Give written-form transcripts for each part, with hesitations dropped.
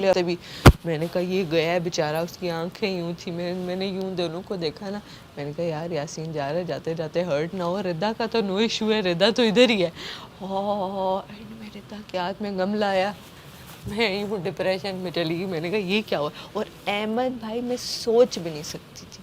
पिछले हफ्ते भी। मैंने कहा ये गया है बेचारा, उसकी आंखें यूँ थी, मैंने यूँ दोनों को देखा ना, मैंने कहा यार यासीन जा रहे जाते जाते हर्ट ना हो, रिदा का तो नो इशू है, रिदा तो इधर ही है। एंड में रिदा के हाथ में गमला आया, मैं यूँ डिप्रेशन में चली गई। मैंने कहा ये क्या हुआ। और अहमद भाई मैं सोच भी नहीं सकती थी,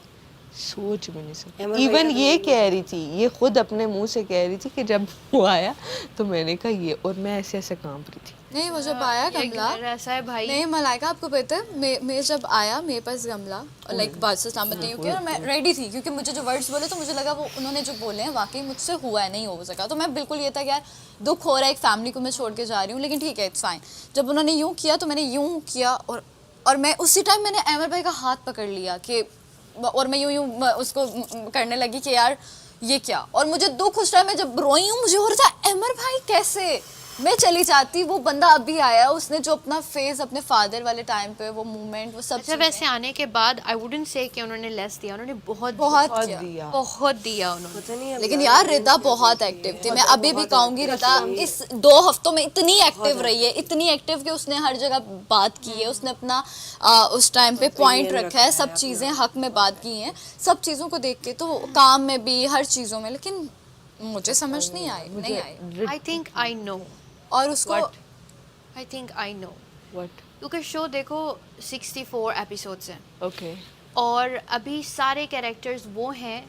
सोच भी नहीं सकती। इवन ये कह रही थी, ये खुद अपने मुंह से कह रही थी कि जब वो आया तो मैंने कहा ये, और मैं ऐसे ऐसे कांप रही थी। नहीं वो जब आया गमला ऐसा है भाई। नहीं मलाइका, आपको पता है मैं जब आया मेरे पास गमला और लाइक बात से सहमत नहीं हुई और मैं रेडी थी क्योंकि मुझे जो वर्ड्स बोले तो मुझे लगा वो उन्होंने जो बोले हैं वाकई मुझसे हुआ है, नहीं हो सका। तो मैं बिल्कुल ये था कि यार दुख हो रहा है, एक फैमिली को मैं छोड़ के जा रही हूँ, लेकिन ठीक है इट्स फाइन। जब उन्होंने यूँ किया तो मैंने यूँ किया और मैं उसी टाइम मैंने अमर भाई का हाथ पकड़ लिया कि, और मैं यूँ उसको करने लगी कि यार ये क्या। और मुझे दुख उस टाइम में जब रोई हूँ मुझे हो रहा था अमर भाई कैसे, मैं चली जाती, वो बंदा अभी आया, उसने जो अपना फेस अपने फादर वाले टाइम पे वो मूवमेंट वो सब। अच्छा वैसे आने के बाद आई वुडंट से कि उन्होंने लेस दिया, उन्होंने बहुत दिया, बहुत दिया उन्होंने। लेकिन यार रिदा बहुत एक्टिव थी, मैं अभी भी कहूंगी रिदा इस 2 हफ्तों में इतनी एक्टिव रही है, इतनी एक्टिव कि उसने हर जगह बात की है, उसने अपना उस टाइम पे पॉइंट रखा है, सब चीजें हक में बात की हैं, सब चीजों को देख के, तो काम में भी हर चीजों में। लेकिन मुझे समझ नहीं आई। आई थिंक आई नो, और उसको I think I know what, क्योंकि शो देखो 64 एपिसोड्स हैं। ओके। और अभी सारे कैरेक्टर्स वो हैं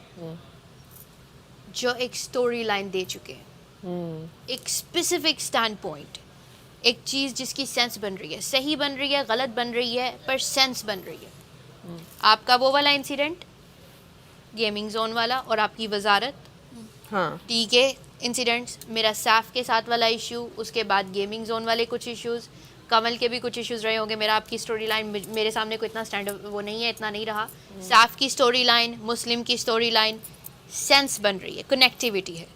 जो एक स्टोरी लाइन दे चुके हैं, एक स्पेसिफिक स्टैंड पॉइंट, एक चीज़ जिसकी सेंस बन रही है, सही बन रही है, गलत बन रही है, पर सेंस बन रही है। आपका वो वाला इंसिडेंट गेमिंग जोन वाला और आपकी वजारत, हाँ टी के इंसिडेंट्स, मेरा सैफ के साथ वाला इशू, उसके बाद गेमिंग जोन वाले कुछ इश्यूज, कमल के भी कुछ इश्यूज रहे होंगे। मेरा आपकी स्टोरी लाइन मेरे सामने कोई इतना स्टैंड वो नहीं है, इतना नहीं रहा। सैफ की स्टोरी लाइन, मुस्लिम की स्टोरी लाइन, सेंस बन रही है, कनेक्टिविटी है।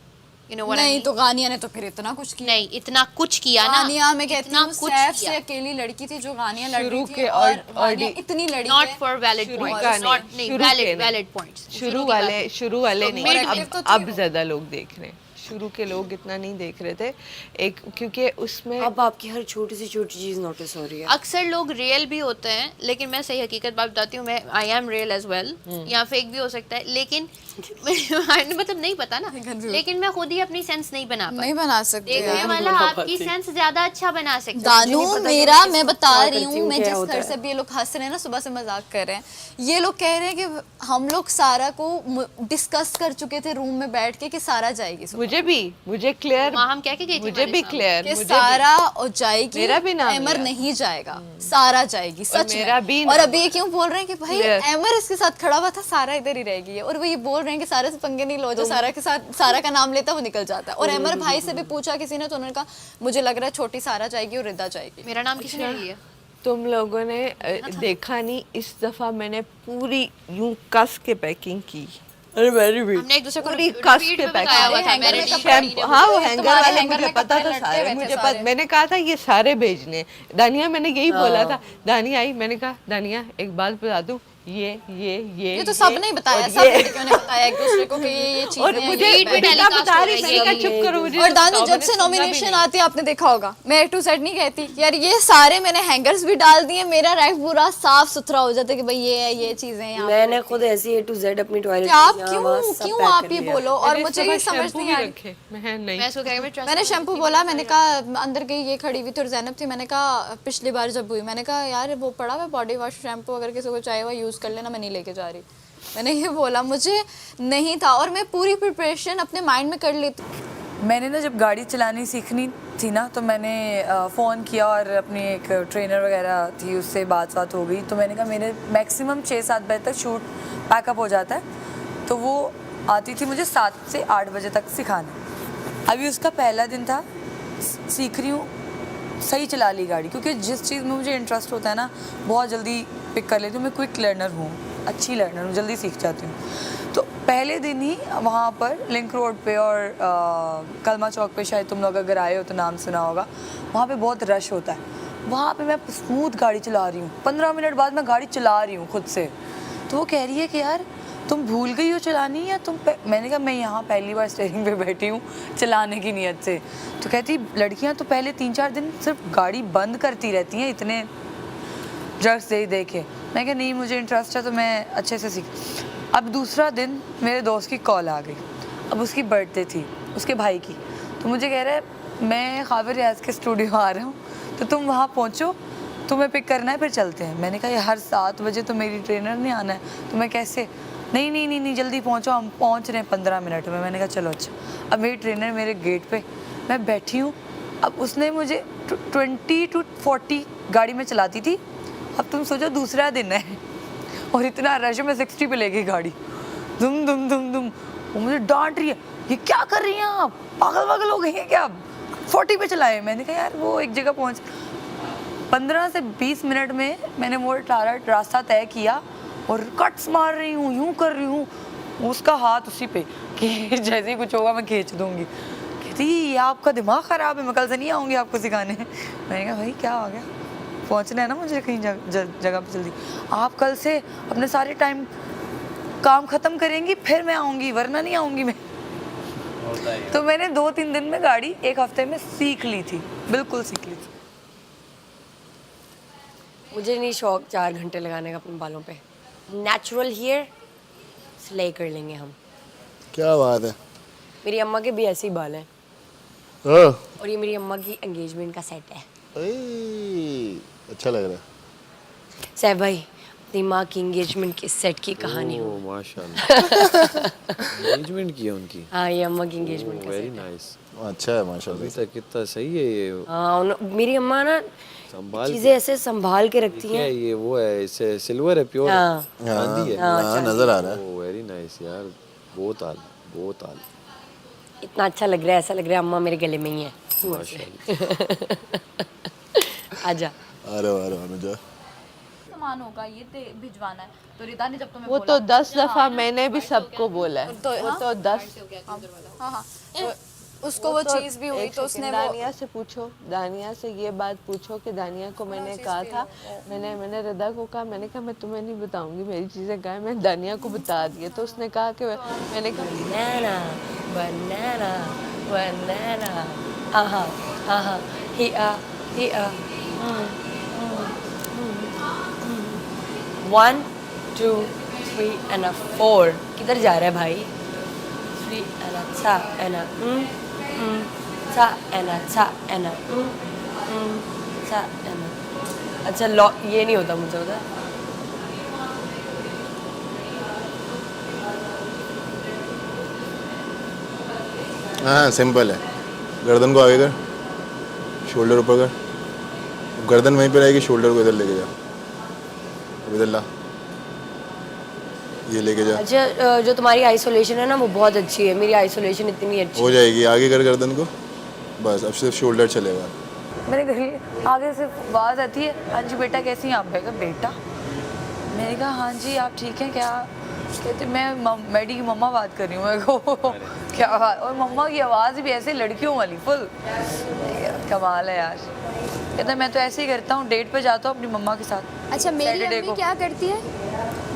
You know what I नहीं mean? तो गानिया ने तो फिर इतना कुछ किया। नहीं इतना कुछ किया ना, गानिया मैं कहती इतना हूँ कुछ सैफ किया। से अकेली लड़की थी जो गानिया लड़ शुरू रही के थी और गानिया इतनी लड़ी नॉट है। फॉर वैलिड शुरू पॉइंट्स, का नॉट नहीं, नहीं, शुरू के वैलिड नहीं। वैलिड पॉइंट्स, शुरू वाले नहीं, More active तो थी अब वो। ज्यादा लोग देख रहे हैं। शुरू के लोग इतना नहीं देख रहे थे, एक क्योंकि उसमें अब आपकी हर छोटी सी छोटी चीज नोटिस हो रही है। अक्सर लोग रियल भी होते हैं, लेकिन मैं सही हकीकत बात बताती हूँ, मैं I am real age well, या फेक भी हो सकता है, लेकिन मतलब नहीं पता ना, लेकिन मैं खुद ही अपनी सेंस नहीं बना पाई। नहीं बना सकते देखने यार। वाला आपकी सेंस ज्यादा अच्छा बना सकता है। दानू पता मेरा कि मैं किस बता वक्त रही करती हूँ, हूँ, मैं क्या जिस होता घर है। से भी ये लोग हंस रहे हैं ना, सुबह से मजाक कर रहे हैं, ये लोग कह रहे हैं कि हम लोग सारा को डिस्कस कर चुके थे रूम में बैठ के कि सारा जाएगी सुबह। मुझे क्लियर, वहाँ हम क्या क्या गई थी मुझे हमारे भी सामने? क्लियर, कि सारा और जाएगी, मेरा भी नाम अमर लिया। नहीं जाएगा, सारा जाएगी सच मेरा भी में। और नाम अभी ये क्यों बोल रहे हैं कि भाई Clear। अमर इसके साथ खड़ा हुआ था, सारा इधर ही रहेगी, और वो ये बोल रहे हैं कि सारे से पंगे नहीं लो, जो सारा के साथ सारा का नाम लेता है वो निकल जाता है। और अमर भाई से भी पूछा किसी ने तो उन्होंने कहा मुझे लग रहा है छोटी सारा जाएगी और रिदा जाएगी। मेरा नाम किसने लिया? तुम लोगों ने देखा नहीं, इस दफा मैंने पूरी यूं कस के पैकिंग की। अरे वेरी वीक, हमने एक दूसरे को पूरी repeat कस में के बताया हुआ था, हैंगर मेरे में लिए कपड़े शैम्पू- हाँ वो हैंगर तुम्हारे वाले हैंगर मुझे में पता कपड़े था लटके सारे, हुए थे मुझे सारे। मैंने कहा था ये सारे भेजने। दानिया मैंने यही बोला था, दानिया आई, मैंने कहा दानिया एक बात बता दूं, ये तो सब ने बताया, सब लड़कियों ने बताया एक दूसरे को कि ये चीजें और हैं, मुझे ये repeat बेटा telecast बता हो रही, रही मैंने है कहा ये। चुप करो मुझे। और दानू बताओ, जब मैंने से सुनना भी नॉमिनेशन नहीं। आती है आपने देखा होगा, मैं A to Z नहीं कहती यार, ये सारे मैंने हैंगर्स भी डाल दिए, मेरा रैक पूरा साफ सुथरा हो जाता है कि भाई ये है, ये चीजें हैं यहाँ पे। मैंने खुद ऐसी A to Z अपनी टॉयलेट क्या आप क्यों आप ये बोलो, और मैंने मुझे इसके ये बाद समझ शैम्पू नहीं भी आ रही। रखे, मैं नहीं। मैं इसको क्या मैंने शैम्पू बोला, मैंने कहा अंदर गई, ये खड़ी हुई थी और ज़ैनब थी, मैंने कहा पिछली बार जब हुई मैंने कहा यार वो पड़ा हुआ बॉडी वॉश शैम्पू, अगर किसी को चाहिए हुआ यूज़ कर लेना, मैं नहीं लेके जा रही, मैंने ये बोला, मुझे नहीं था। और मैं पूरी प्रिपरेशन अपने माइंड में कर लेती। मैंने ना जब गाड़ी चलानी सीखनी थी ना, तो मैंने फ़ोन किया और अपनी एक ट्रेनर वगैरह थी, उससे बात हो गई, तो मैंने कहा मेरे मैक्सिमम 6-7 बजे तक शूट पैकअप हो जाता है, तो वो आती थी मुझे 7 से 8 बजे तक सिखाने। अभी उसका पहला दिन था, सीख रही हूँ, सही चला ली गाड़ी, क्योंकि जिस चीज़ में मुझे इंटरेस्ट होता है ना बहुत जल्दी पिक कर लेती हूँ, मैं क्विक लर्नर हूँ, अच्छी लर्नर हूँ, जल्दी सीख जाती हूँ। तो पहले दिन ही वहाँ पर लिंक रोड पे और कलमा चौक पे, शायद तुम लोग अगर आए हो तो नाम सुना होगा, वहाँ पे बहुत रश होता है, वहाँ पे मैं स्मूथ गाड़ी चला रही हूँ, 15 मिनट बाद मैं गाड़ी चला रही हूँ खुद से। तो वो कह रही है कि यार तुम भूल गई हो चलानी, या मैंने कहा मैं यहाँ पहली बार स्टीयरिंग पे बैठी हूँ चलाने की नीयत से। तो कहती लड़कियाँ तो पहले 3-4 दिन सिर्फ गाड़ी बंद करती रहती हैं, इतने ड्रग्स दे के। मैं कहा नहीं मुझे इंटरेस्ट है तो मैं अच्छे से सीख। अब दूसरा दिन मेरे दोस्त की कॉल आ गई, अब उसकी बर्थडे थी उसके भाई की, तो मुझे कह रहा है मैं ख़ाबिर रियाज के स्टूडियो आ रहा हूँ तो तुम वहाँ पहुँचो, तुम्हें पिक करना है फिर चलते हैं। मैंने कहा यार 7 बजे तो मेरी ट्रेनर ने आना है तो मैं कैसे, नहीं जल्दी पहुँचो, हम पहुँच रहे हैं 15 मिनट में। मैंने कहा चलो अच्छा। अब मेरी ट्रेनर मेरे गेट पे, मैं बैठी हूँ, अब उसने मुझे 20 to 40 गाड़ी में चलाती थी। अब तुम सोचो दूसरा दिन है और इतना रश में 60 पे लेके गाड़ी, दुम दुम दुम दुम, वो मुझे डांट रही है, ये क्या कर रही हैं आप, पागल हो गई हैं क्या, 40 पे चलाए। मैंने कहा यार वो एक जगह पहुँच, 15 से 20 मिनट में मैने वो रास्ता तय किया और कट्स मार रही हूँ, यूँ कर रही हूँ, उसका हाथ उसी पे कि जैसे ही कुछ होगा मैं खींच दूँगी। कहती ये आपका दिमाग ख़राब है, मैं कल से नहीं आऊँगी आपको सिखाने। मैंने कहा भाई क्या हो गया, पहुँचना है ना मुझे कहीं जगह पे जल्दी, आप कल से अपने सारे टाइम काम ख़त्म करेंगी फिर मैं आऊँगी, वरना नहीं आऊँगी मैं। तो मैंने 2-3 दिन में गाड़ी एक हफ्ते में सीख ली थी, बिल्कुल सीख ली थी। मुझे नहीं शौक 4 घंटे लगाने का अपने बालों पे, नेचुरल हेयर स्ले कर लेंगे हम। क्या बात है। मेरी अम्मा के भी ऐसे ही बाल हैं ओह, और ये मेरी अम्मा की एंगेजमेंट का सेट है। अच्छा लग रहा है। सैफ भाई अपनी माँ की एंगेजमेंट के सेट की कहानी हो। माशाल्लाह एंगेजमेंट की है उनकी। हाँ ये अम्मा की एंगेजमेंट का वेरी सेट है। नाइस। अच्छा है माशाल्लाह। अभी तक कितना सही है ये। हाँ मेरी अम्मा ना संभाल चीजें ऐसे संभाल के रखती क्या हैं। है ये, वो है इसे सिल्वर है, प्योर हाँ। चांदी है। हाँ नजर आ रहा है। ओ वेरी नाइस यार, बहुत आल। इतना अच्छा लग रहा है, ऐसा लग रहा है अम्मा मेरे गले में ही है। आजा। अरे अनुजा, सामान होगा ये भिजवाना है, तो रिदा ने जब तुम्हें वो तो 10 दफ़ा मैंने भी सबको बोला है, वो तो 10। हाँ उसको वो चीज़ भी हुई एक तो सेकंड, उसने वो दानिया से पूछो, दानिया से ये बात पूछो कि दानिया को मैंने कहा था, मैंने रिदा को कहा, मैंने कहा मैं तुम्हें नहीं बताऊंगी मेरी चीज़ें कहाँ हैं, मैं दानिया को बता दिया। तो उसने कहा कि मैंने कहा बनाना आहा हिया 1 2 3 and a 4। किधर जा रहा है भाई? 3 and a चा and a चा and a चा and a चा and a। अच्छा ये नहीं होता मुझे होता। हाँ सिंपल है। गर्दन को आगे कर, शोल्डर ऊपर कर, गर्दन वहीं पे रहेगी, शोल्डर को इधर लेके जा, अब इधर ला, ये लेके जा। अच्छा जो तुम्हारी आइसोलेशन है ना वो बहुत अच्छी है, मेरी आइसोलेशन इतनी अच्छी हो जाएगी। आगे कर गर्दन को, बस अब सिर्फ शोल्डर चलेगा। मेरे घर आगे से आवाज़ आती है, हाँ जी बेटा कैसी हैं आप? मैं कहा बेटा, मैंने कहा हाँ जी आप ठीक हैं क्या? कहते मैं मैडी की मम्मा बात कर रही हूँ। मैं को क्या बात, और मम्मा की आवाज़ भी ऐसे लड़कियों वाली फुल, कमाल है यार। कहता मैं तो ऐसे ही करता हूँ, डेट पे जाता हूँ अपनी मम्मा के साथ। अच्छा मेरी Saturday अम्मी को। क्या करती है,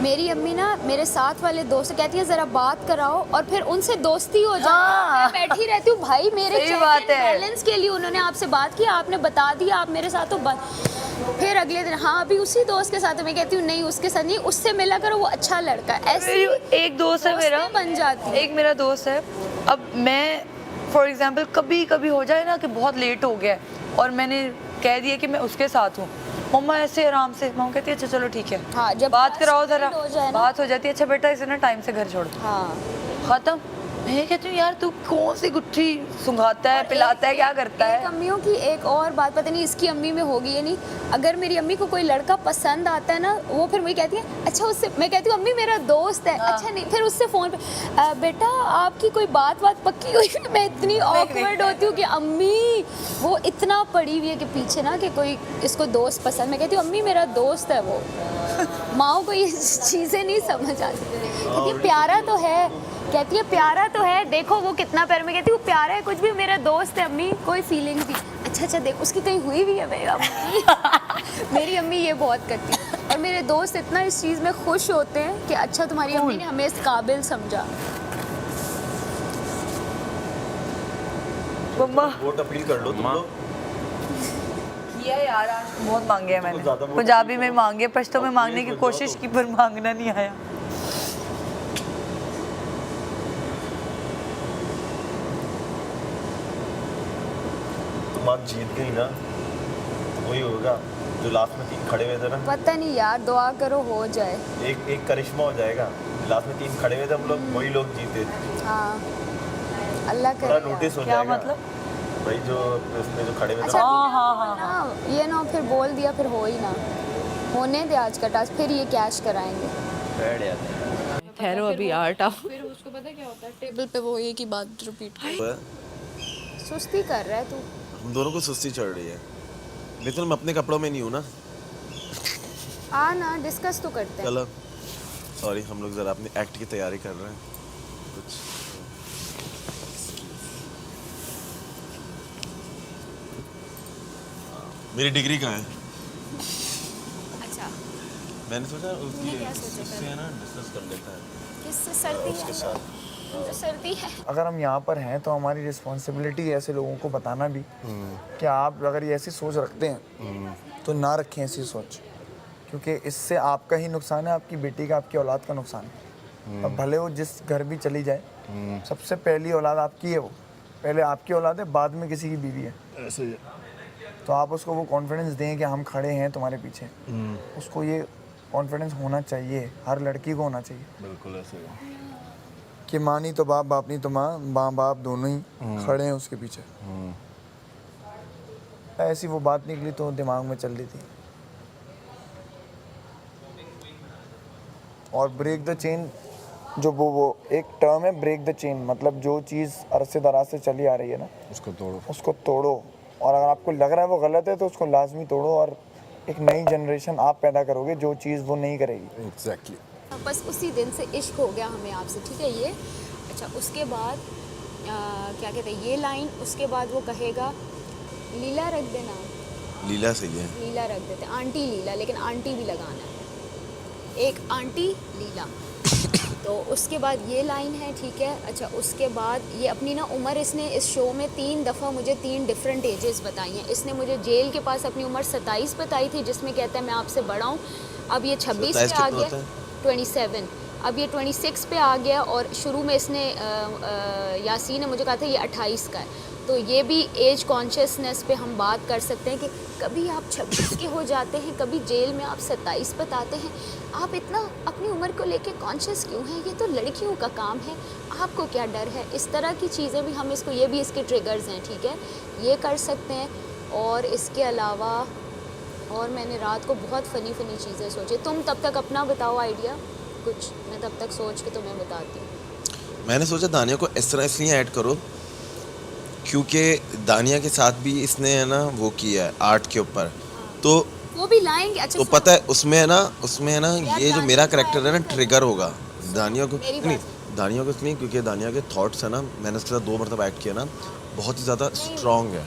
मेरी अम्मी ना मेरे साथ वाले दोस्त से कहती है जरा बात कराओ और फिर उनसे दोस्ती हो जाती है। मैं बैठी रहती हूँ भाई, मेरे सही चेक बात एंड है। बैलेंस के लिए उन्होंने आपसे बात की, आपने बता दिया, आप मेरे साथ हो बात। फिर अगले दिन हाँ अभी उसी दोस्त के साथ है। मैं कहती हूँ नहीं उसके साथ नहीं, उससे मिला करो, वो अच्छा लड़का है। ऐसे ही एक दोस्त है मेरा, दोस्ती बन जाती है। एक मेरा दोस्त है। अब मैं फॉर एग्जांपल कभी हो जाए ना कि बहुत लेट हो गया है और मैंने कह दिया कि मैं उसके साथ हूँ, मम्मा ऐसे आराम से, मम्मा कहती है अच्छा चलो ठीक है, हाँ, जब बात कराओ जरा, हो जाए ना। बात हो जाती है, अच्छा बेटा इसे ना टाइम से घर छोड़ दो, हाँ खत्म। मैं कहती हूँ यार तू कौन सी गुत्थी सुंघाता है, पिलाता है, क्या करता एक है? अम्मियों की एक और बात, पता नहीं इसकी अम्मी में होगी या नहीं, अगर मेरी अम्मी को कोई लड़का पसंद आता है ना, वो फिर मुझे कहती है अच्छा उससे, मैं कहती हूँ अम्मी मेरा दोस्त है। अच्छा नहीं, फिर उससे फ़ोन पे बेटा आपकी कोई बात पक्की हुई है? मैं इतनी ऑकवर्ड होती हूँ कि अम्मी वो इतना पड़ी हुई है कि पीछे ना कि कोई इसको दोस्त पसंद, मैं कहती हूँ अम्मी मेरा दोस्त है वो। माँ को ये चीज़ें नहीं समझ आती, कहती है प्यारा तो है, कहती है प्यारा तो है, देखो वो कितना प्यारा। मैं कहती हूँ प्यारा है कुछ भी, मेरा दोस्त है अम्मी, कोई फीलिंग्स भी। अच्छा देखो उसकी कहीं हुई भी है मेरा अम्मी। मेरी अम्मी ये बहुत करती है और मेरे दोस्त इतना इस चीज़ में खुश होते हैं कि अच्छा तुम्हारी अम्मी ने हमें इस काबिल समझा। मम्मा वोट अपील कर लो तुम लोग। किया है यार, आज तो बहुत मांगे हैं मैंने। पंजाबी में मांगे, पश्तो में मांगने की कोशिश की पर मांगना नहीं आया। तुम आज जीत गई ना, तो वही होगा जो लास्ट में 3 खड़े हुए थे ना, पता नहीं यार, दुआ करो हो जाए। एक करिश्मा हो जाएगा। लास्ट में 3 खड़े हुए थे हम लोग, वही लोग जीते। हाँ अल्लाह बड़ा करे। नोटिस हो क्या जाएगा। मतलब? भाई जो उसमें जो खड़े हुए थे अच्छा ना, हाँ, ये ना फिर बोल दिया, फिर हो ही ना, होने दे आज का टास्क, फिर ये कैश कराएंगे। बैठ जाते हैं। ठहरो अभी आर्ट आओ। फिर उसको पता क्या होता है, टेबल पे वो एक ही बात रिपीट तो सुस्ती कर रहा है तू। हम दोनों को सुस्ती चढ़ रही है, लेकिन मैं अपने कपड़ों में नहीं हूँ ना। आ ना डिस्कस तो करते हैं। चलो सॉरी, हम लोग ज़रा अपनी एक्ट की तैयारी कर रहे हैं कुछ। मेरी डिग्री कहाँ है? अच्छा मैंने सोचा उसकी क्या सोचा उससे है ना डिस्कस कर लेता है किससे? सर्दी उसके है साथ। तो सर्दी है। अगर हम यहाँ पर हैं तो हमारी रिस्पॉन्सिबिलिटी है ऐसे लोगों को बताना भी कि आप अगर ये ऐसी सोच रखते हैं तो ना रखें ऐसी सोच, क्योंकि इससे आपका ही नुकसान है, आपकी बेटी का, आपकी औलाद का नुकसान है। अब भले वो जिस घर भी चली जाए, सबसे पहली औलाद आपकी है, वो पहले आपकी औलाद है, बाद में किसी की बीवी है। ऐसे ही तो आप उसको वो कॉन्फिडेंस दें कि हम खड़े हैं तुम्हारे पीछे। उसको ये कॉन्फिडेंस होना चाहिए, हर लड़की को होना चाहिए बिल्कुल ऐसे ही। कि माँ नहीं तो बाप, बाप नहीं तो माँ, माँ बाप दोनों ही खड़े हैं उसके पीछे। ऐसी वो बात निकली तो दिमाग में चल रही थी। और ब्रेक द चेन, जो वो एक टर्म है, ब्रेक द चेन, मतलब जो चीज़ अरसे दराज से चली आ रही है ना, उसको तोड़ो। और अगर आपको लग रहा है वो गलत है तो उसको लाजमी तोड़ो, और एक नई जनरेशन आप पैदा करोगे जो चीज़ वो नहीं करेगी। एग्जैक्टली। बस उसी दिन से इश्क हो गया हमें आपसे, ठीक है ये। अच्छा उसके बाद क्या कहते हैं ये लाइन, उसके बाद वो कहेगा लीला रख देना, लीला सही है। लीला रख देते, आंटी लीला, लेकिन आंटी भी लगाना है, एक आंटी लीला। तो उसके बाद ये लाइन है, ठीक है। अच्छा उसके बाद ये अपनी ना उम्र, इसने इस शो में 3 दफ़ा मुझे 3 डिफरेंट एजेस बताई हैं। इसने मुझे जेल के पास अपनी उम्र 27 बताई थी, जिसमें कहता है मैं आपसे बड़ा हूँ। अब ये 26 पे आ गया, 27। अब ये 26 पे आ गया, और शुरू में इसने यासीन ने मुझे कहा था ये 28 का है। तो ये भी एज कॉन्शियसनेस पे हम बात कर सकते हैं कि कभी आप 26 के हो जाते हैं, कभी जेल में आप 27 बताते हैं। आप इतना अपनी उम्र को लेके कॉन्शियस क्यों हैं? ये तो लड़कियों का काम है, आपको क्या डर है? इस तरह की चीज़ें भी हम इसको, ये भी इसके ट्रिगर्स हैं, ठीक है, ये कर सकते हैं। और इसके अलावा और मैंने रात को बहुत फ़नी चीज़ें सोची। तुम तब तक अपना बताओ आइडिया कुछ, मैं तब तक सोच के तुम्हें बताती हूँ। मैंने सोचा दानिया को इस तरह इसलिए ऐड करो क्योंकि दानिया के साथ भी इसने है ना वो किया है आर्ट के ऊपर, तो वो भी लाएंगे। अच्छा तो पता है उसमें है ना यार, ये जो मेरा दानिया करेक्टर है ना को ट्रिगर होगा दानिया को। मेरी नहीं बात दानिया को इसलिए क्योंकि दानिया के थॉट्स है ना, मैंने उसके साथ 2 मरतबा एक्ट किया ना, बहुत ही ज़्यादा स्ट्रॉन्ग है।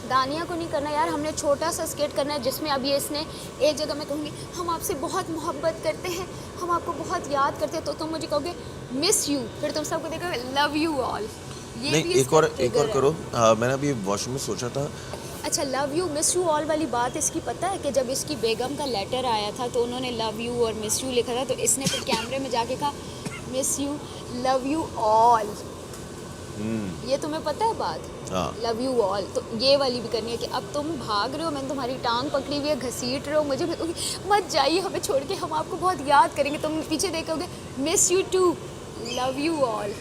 दानिया को नहीं करना यार, हमने छोटा सा स्केट करना है जिसमें अब ये इसने एक जगह मैं कहूँगी हम आपसे बहुत मोहब्बत करते हैं, हम आपको बहुत याद करते हैं, तो तुम मुझे कहोगे मिस यू, फिर तुम सबको देखोगे लव यू ऑल। नहीं एक और करो। मैंने अभी वॉशरूम में सोचा था। अच्छा love you miss you all वाली बात इसकी पता है कि जब इसकी बेगम का लेटर आया था तो उन्होंने लव यू और मिस यू लिखा था, तो इसने फिर कैमरे में जाके कहा miss you love you all. ये तुम्हें पता है बात? हाँ। Love you all. तो ये वाली भी करनी है कि अब तुम भाग रहे हो, मैंने तुम्हारी टांग पकड़ी हुई है, घसीट रहे हो मुझे, भी मत जाइए हमें छोड़ के, हम आपको बहुत याद करेंगे। तुम पीछे देखोगे miss you too, love you all.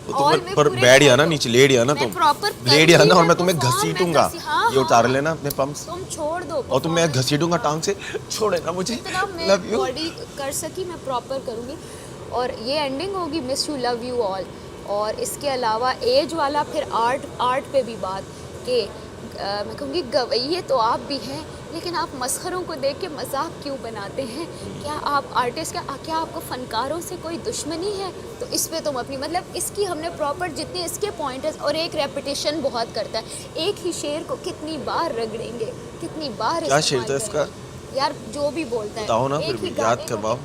पर बैठ गया ना नीचे, लेट गया ना तुम, लेट गया ना, और मैं तुम्हें घसीटूंगा। ये उतार लेना अपने पंप्स, तुम छोड़ दो, और तुम मैं घसीटूंगा टांग से, छोड़े ना मुझे। इतना मैं लव यू। बॉडी कर सकी मैं प्रॉपर करूँगी। और ये एंडिंग होगी miss you love you all. और इसके अलावा एज वाला फिर आर्ट पे भी बात कि मैं कहूँगी गवैये तो आप भी हैं, लेकिन आप मस्खरों को देख के मजाक क्यों बनाते हैं? क्या आप आर्टिस्ट, क्या आपको फनकारों से कोई दुश्मनी है? तो इस पे तुम अपनी, मतलब इसकी हमने प्रॉपर जितने इसके पॉइंट है, और एक रेपिटेशन बहुत करता है, एक ही शेर को कितनी बार रगड़ेंगे, कितनी बार क्या शेर इस्तेमाल था इसका? करेंगे। यार जो भी बोलता है बताओ ना, एक फिर ही याद गाने करवाओ। को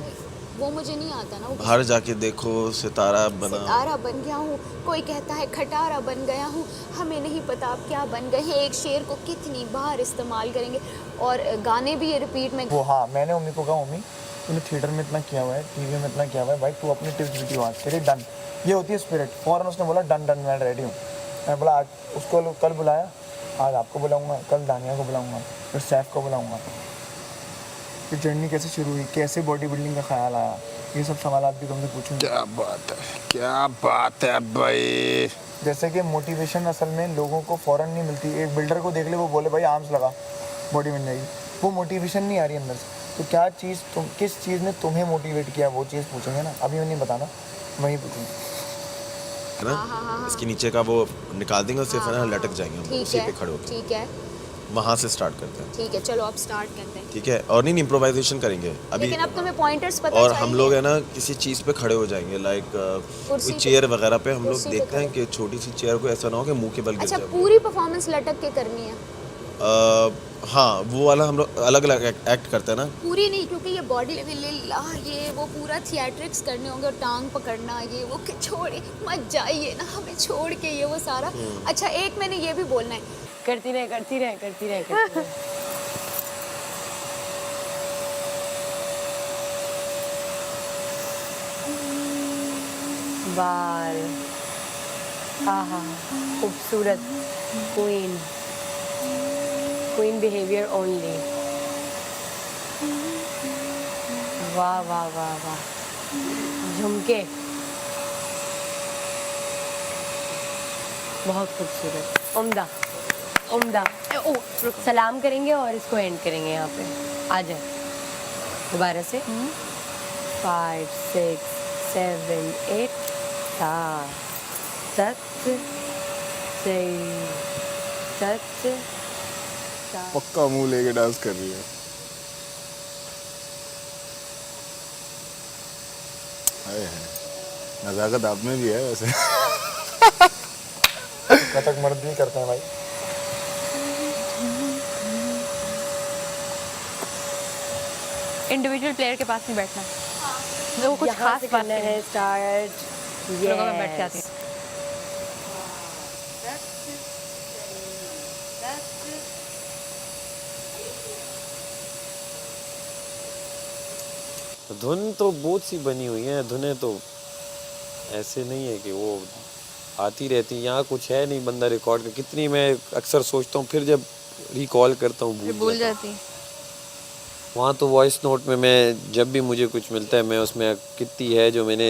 वो मुझे नहीं आता ना, वो बाहर जाके देखो सितारा बना। सितारा बन गया हूँ, कोई कहता है खटारा बन गया हूँ, हमें नहीं पता आप क्या बन गए हैं। एक शेर को कितनी बार इस्तेमाल करेंगे, और गाने भी ये रिपीट में। वो हाँ, मैंने मम्मी को कहा, मम्मी तूने थिएटर में इतना किया हुआ है, टीवी में इतना किया हुआ है, भाई तू अपनी टिप्स वीडियो आज तेरे डन। ये होती है स्पिरिट। फौरन उसने बोला डन डन, मैं रेडी हूँ। मैं बोला आज उसको कल बुलाया, आज आपको बुलाऊंगा, कल दानिया को बुलाऊंगा, फिर सैफ को बुलाऊंगा। ये जर्नी कैसे शुरू हुई, कैसे बॉडी बिल्डिंग का ख्याल आया, ये सब सवाल भी तुमसे पूछूंगा। क्या बात है, क्या बात है भाई। जैसे कि मोटिवेशन असल में लोगों को फ़ौरन नहीं मिलती। एक बिल्डर को देख ले, वो बोले भाई आर्म्स लगा बॉडी बन जाएगी, वो मोटिवेशन नहीं आ रही अंदर से। तो क्या चीज़ तुम, किस चीज़ ने तुम्हें मोटिवेट किया, वो चीज़ पूछेंगे ना। अभी मैं नहीं बताना, वही पूछूंगा है ना। इसके नीचे का वो निकाल देंगे, सिर्फ है ना लटक जाएंगे हम ठीक उसी है, पे खड़े होकर। ठीक है, वहाँ से स्टार्ट करते हैं। ठीक है, चलो अब स्टार्ट करते हैं। ठीक है, और नहीं इम्प्रोवाइजेशन करेंगे अभी। लेकिन अब तुम्हें पॉइंटर्स पता और चाहिए। हम लोग है ना किसी चीज़ पे खड़े हो जाएंगे, लाइक कुर्सी कोई पे- चेयर वगैरह पे हम लोग कुर्सी पे देखते हैं खड़े। कि छोटी सी चेयर को ऐसा ना हो कि मुंह के बल गिर अच्छा, जाए। पूरी परफॉर्मेंस लटक के करनी है? हाँ, वो वाला हम लोग अलग अलग एक्ट करते हैं ना। पूरी नहीं, क्योंकि ये बॉडी ला ये वो पूरा थिएट्रिक्स करने होंगे, और टांग पकड़ना ये वो, कि छोड़े मत जाइए ना हमें छोड़ के, ये वो सारा। अच्छा, एक मैंने ये भी बोलना है, करती रहे करती रहे करती रहे करती रहे। बाल, आहा, खूबसूरत, क्वीन, क्वीन बिहेवियर ओनली। वाह वाह वाह वाह, झुमके बहुत खूबसूरत, उम्दा उम्दा। ओ, सलाम करेंगे और इसको एंड करेंगे यहाँ पे। आ जाए दोबारा से। 5 6 7 8 7 7 पक्का मुंह लेके डांस कर रही है। हाय हाय, नजाकत आप में भी है वैसे। कथक मर्द भी करते हैं भाई। इंडिविजुअल प्लेयर के पास नहीं बैठना, वो कुछ यहाँ खास से बात करना नहीं है स्टार्ट। लोगों में बैठ जाती Yes. धुन तो बहुत सी बनी हुई है, धुनें तो ऐसे नहीं है कि वो आती रहती। यहाँ कुछ है नहीं बंदा रिकॉर्ड कर, कितनी मैं अक्सर सोचता हूँ, फिर जब रिकॉल करता हूँ भूल जाता हूँ। जाती। वहाँ तो वॉइस नोट में मैं जब भी मुझे कुछ मिलता है, मैं उसमें कितनी है जो मैंने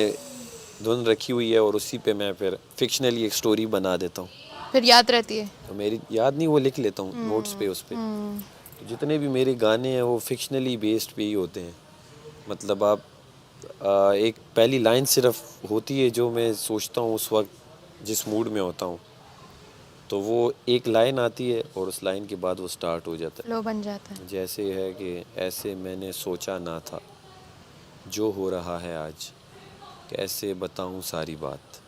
धुन रखी हुई है, और उसी पे मैं फिर फिक्शनली एक स्टोरी बना देता हूँ। फिर याद रहती है। तो मेरी याद नहीं, वो लिख लेता हूँ नोट्स पे उस पे। तो जितने भी मेरे गाने हैं वो फिक्शनली बेस्ड पे ही होते हैं। मतलब आप एक पहली लाइन सिर्फ होती है जो मैं सोचता हूँ उस वक्त जिस मूड में होता हूँ, तो वो एक लाइन आती है और उस लाइन के बाद वो स्टार्ट हो जाता फ्लो बन जाता है। है। जैसे है कि ऐसे मैंने सोचा ना था, जो हो रहा है आज, कैसे बताऊँ सारी बात,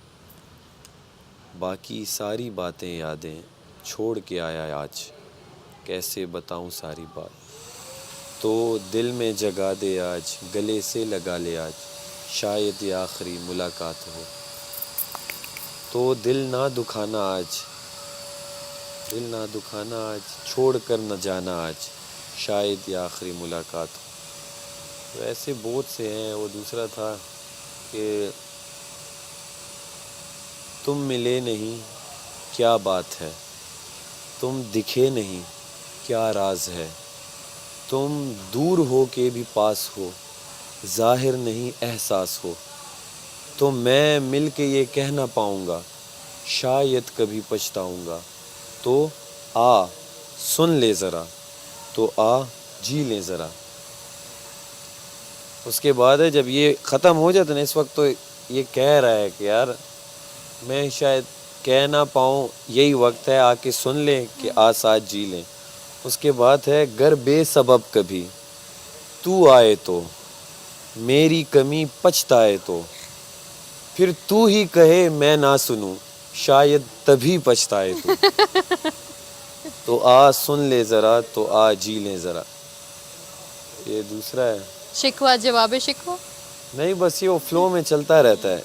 बाकी सारी बातें यादें छोड़ के आया आज, कैसे बताऊँ सारी बात, तो दिल में जगा दे आज, गले से लगा ले आज, शायद ये आखिरी मुलाकात हो, तो दिल ना दुखाना आज, दिल ना दुखाना आज, छोड़ कर न जाना आज, शायद ये आखिरी मुलाकात हो। तो ऐसे बहुत से हैं। वो दूसरा था कि तुम मिले नहीं क्या बात है, तुम दिखे नहीं क्या राज है, तुम दूर हो के भी पास हो, जाहिर नहीं एहसास हो, तो मैं मिल के ये कह ना पाऊँगा, शायद कभी पछताऊँगा, तो आ सुन ले ज़रा, तो आ जी ले ज़रा। उसके बाद है जब ये ख़त्म हो जाता है ना, इस वक्त तो ये कह रहा है कि यार मैं शायद कह ना पाऊँ, यही वक्त है आके सुन ले कि आ साथ जी लें। उसके बाद है गर बेसबब कभी तू आए तो, मेरी कमी पछताए तो, फिर तू ही कहे मैं ना सुनूं, शायद तभी पछताए तू, तो आ सुन ले ज़रा, तो आ जी ले ज़रा। ये दूसरा है। शिकवा जवाब शिकवा। नहीं, बस ये वो फ्लो में चलता रहता है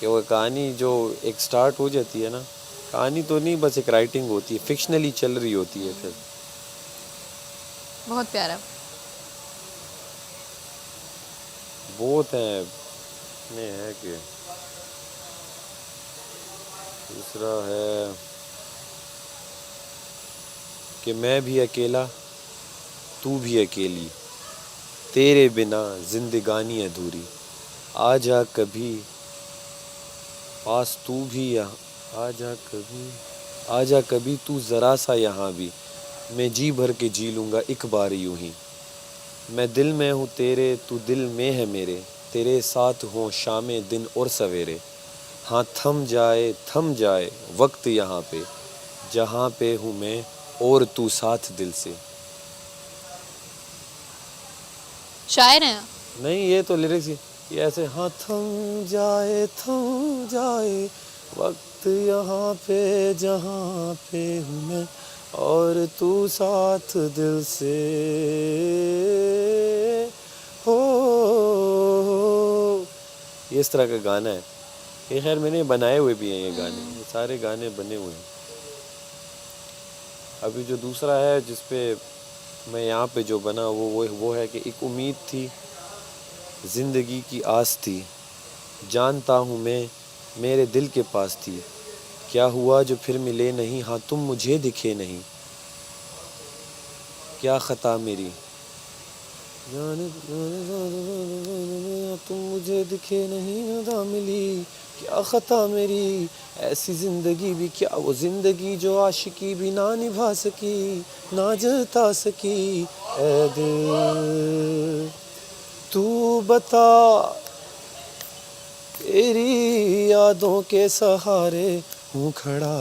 कि वो कहानी जो एक स्टार्ट हो जाती है ना, कहानी तो नहीं, बस एक राइटिंग होती है, फिक्शनली चल रही होती है फिर। बहुत प्यारा। बहुत है में है कि दूसरा है कि मैं भी अकेला, तू भी अकेली, तेरे बिना जिंदगानी अधूरी, आजा कभी पास तू भी यहाँ, आजा कभी तू ज़रा सा यहाँ भी, मैं जी भर के जी लूँगा एक बार यूं ही, मैं दिल में हूँ तेरे, तू दिल में है मेरे, तेरे साथ हो शामे दिन और सवेरे, हाँ थम जाए वक्त यहाँ पे, जहाँ पे हूँ मैं और तू साथ दिल से। शायर हैं। नहीं, ये तो लिरिक्स ये ऐसे, हाँ थम जाए वक्त यहाँ पे जहाँ पे हूँ मैं और तू साथ दिल से हो। ये इस तरह का गाना है ये। खैर मैंने बनाए हुए भी हैं ये गाने, ये सारे गाने बने हुए हैं। अभी जो दूसरा है जिस पे मैं यहाँ पे जो बना वो है कि एक उम्मीद थी, ज़िंदगी की आस थी, जानता हूँ मैं मेरे दिल के पास थी, क्या हुआ जो फिर मिले नहीं, हाँ तुम मुझे दिखे नहीं, क्या ख़ता मेरी, तुम मुझे दिखे नहीं, अदा मिली, क्या ख़ता मेरी, ऐसी ज़िंदगी भी क्या वो ज़िंदगी जो आशिकी भी ना निभा सकी, ना जता सकी, ऐ दिल तू बता, तेरी यादों के सहारे हूँ खड़ा,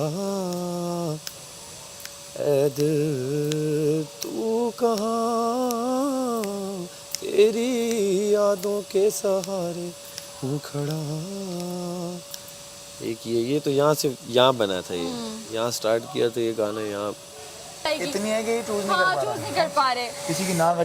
ऐ दिल तू कहाँ, तेरी यादों के सहारे हूँ खड़ा। एक ये तो यहाँ से यहाँ बना था, ये यहाँ स्टार्ट किया था ये गाना, यहाँ इतनी है कि चूज नहीं कर पा रहा, चूज नहीं कर पा रहे। किसी की नाक